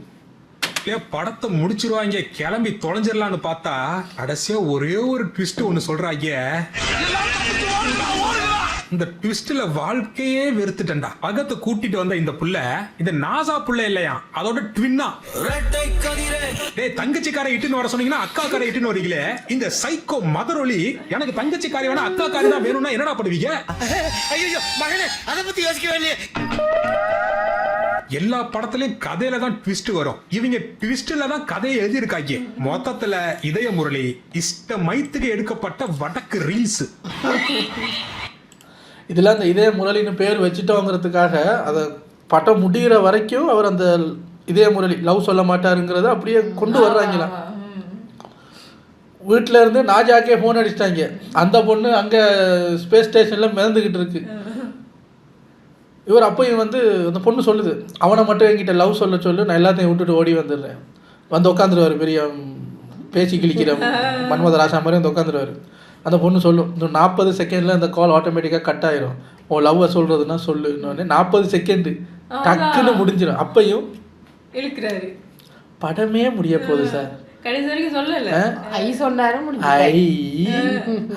Speaker 4: படத்தை முடிச்சிருவாங்க கிளம்பி தொலைஞ்சிடலான்னு பார்த்தா கடைசியா ஒரே ஒரு ட்விஸ்ட் ஒன்று சொல்றாங்க. இந்த ட்விஸ்ட்ல வாழ்க்கையே வெறுத்துட்டேன்டா. பகத்தை கூட்டிட்டு வந்த இந்த புள்ள இந்த நாசா புள்ள இல்லையா, அதோட ட்வின்னா. டேய் தங்கச்சிக்காரை இட்டுன்னு வர சொன்னீங்கன்னா அக்கா காரை இட்டுன்னு வரீங்களே, இந்த சைக்கோ மதரொலி எனக்கு தங்கச்சிக்காரி வேணா அக்கா காரி தான் வேணும்னா என்னடா பண்ணுவீங்க?
Speaker 10: ஐயோ மகனே அதை பத்தி யோசிக்கவே இல்லையே.
Speaker 4: எல்லா படத்துலயும் கதையில தான் ட்விஸ்ட் வரும், இவங்க ட்விஸ்ட்ல தான் கதையை எழுதியிருக்காங்க. மொத்தத்துல இதய முரளி இஷ்டமைத்துக்கு எடுக்கப்பட்ட வடக்கு ரீல்ஸ்.
Speaker 1: இதில் அந்த இதய முரளின்னு பேர் வச்சுட்டோங்கிறதுக்காக அதை படம் முடிகிற வரைக்கும் அவர் அந்த இதய முரளி லவ் சொல்ல மாட்டாருங்கிறத அப்படியே கொண்டு வர்றாங்களாம். வீட்டில் இருந்து நாஜாக்கே ஃபோன் அடிச்சிட்டாங்க, அந்த பொண்ணு அங்கே ஸ்பேஸ் ஸ்டேஷனில் மிதந்துக்கிட்டு இருக்கு. இவர் அப்போயும் வந்து அந்த பொண்ணு சொல்லுது, அவனை மட்டும் என்கிட்ட லவ் சொல்ல சொல்லு, நான் எல்லாத்தையும் விட்டுட்டு ஓடி வந்துடுறேன். வந்து உட்காந்துருவார், பெரிய பேசி கிழிக்கிற மன்மத ராசா மாதிரி வந்து உட்காந்துருவார். அந்த பொண்ணு சொல்லும், இந்த 40 செகண்டில் அந்த கால் ஆட்டோமேட்டிக்காக கட் ஆயிரும், உன் லவ்வை சொல்கிறதுனா சொல்லு. இன்னொன்று 40 செகண்டு டக்குன்னு முடிஞ்சிடும். அப்பையும்
Speaker 3: இழுக்கிறாரு,
Speaker 1: படமே முடிய போகுது சார்.
Speaker 3: கடைசி வரைக்கும் சொல்லல.
Speaker 2: ஐ சொன்னாரு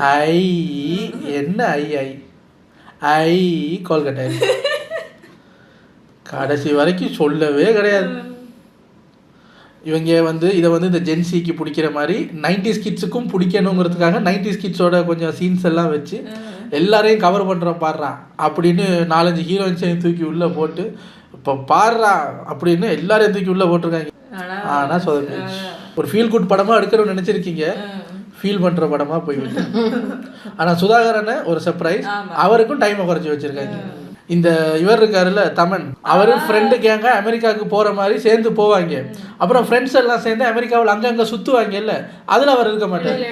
Speaker 1: ஐ என்ன ஐ கால் கட் ஆயிரு. கடைசி வரைக்கும் சொல்லவே கிடையாது. இவங்க வந்து இதை வந்து இந்த ஜென்சிக்கு பிடிக்கிற மாதிரி 90s கிட்ஸுக்கும் பிடிக்கணுங்கிறதுக்காக 90s கிட்ஸோட கொஞ்சம் சீன்ஸ் எல்லாம் வச்சு எல்லாரையும் கவர் பண்ணுறோம் பாடுறான் அப்படின்னு 4-5 ஹீரோயின்ஸையும் தூக்கி உள்ளே போட்டு இப்போ பாடுறா அப்படின்னு எல்லாரையும் தூக்கி உள்ளே போட்டிருக்காங்க. ஆனால் சொதப்பிடுச்சு. ஒரு ஃபீல் குட் படமாக எடுக்கிறோன்னு நினச்சிருக்கீங்க, ஃபீல் பண்ணுற படமாக போய்விட்டு. ஆனால் சுதாகரனை ஒரு சர்ப்ரைஸ், அவருக்கும் டைமை குறைச்சி வச்சுருக்காங்க. இந்த இவர் இருக்காருல்ல தமன், அவரு ஃப்ரெண்டு கேங்க அமெரிக்காவுக்கு போகிற மாதிரி சேர்ந்து போவாங்க. அப்புறம் ஃப்ரெண்ட்ஸ் எல்லாம் சேர்ந்து அமெரிக்காவில் அங்கங்கே சுற்றுவாங்க இல்லை, அதில் அவர் இருக்க மாட்டார்.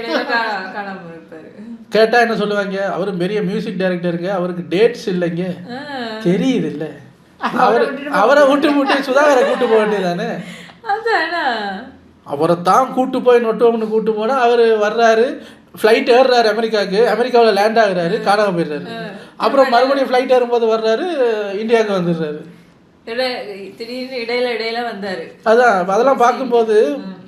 Speaker 3: காணாம இருப்பாரு.
Speaker 1: கேட்டால் என்ன சொல்லுவாங்க, அவர் பெரிய மியூசிக் டைரக்டருங்க, அவருக்கு டேட்ஸ் இல்லைங்க. தெரியுது இல்லை, அவரை விட்டு சுதாகரை கூட்டு போக வேண்டியதானே.
Speaker 3: அதானா
Speaker 1: அவரை தான் கூட்டு போய் நொட்டோம்னு கூட்டு போனால் அவர் வர்றாரு, ஃப்ளைட் ஏறுறாரு அமெரிக்காவுக்கு, அமெரிக்காவில் லேண்ட் ஆகுறாரு, காணாமல் போயிடுறாரு. அப்புறம் மறுபடியும் ஃப்ளைட் ஏறும்போது வர்றாரு, இந்தியாவுக்கு வந்துடுறாரு.
Speaker 3: திடீர்னு இடையில வந்தாரு.
Speaker 1: அதான் அதெல்லாம் பார்க்கும்போது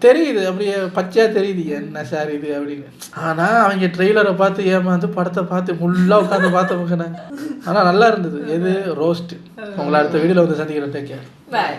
Speaker 1: தெரியுது, அப்படியே பச்சையாக தெரியுது என்ன சார் இது அப்படின்னு. ஆனால் அவங்க ட்ரெய்லரை பார்த்து ஏமாந்து படத்தை பார்த்து ஃபுல்லாக உட்காந்து பார்த்த முக்கினாங்க. ஆனால் நல்லா இருந்தது. எது ரோஸ்ட். உங்களை அடுத்த வீடியோவில் வந்து சந்திக்கிறேன். Take care.
Speaker 3: பாய்.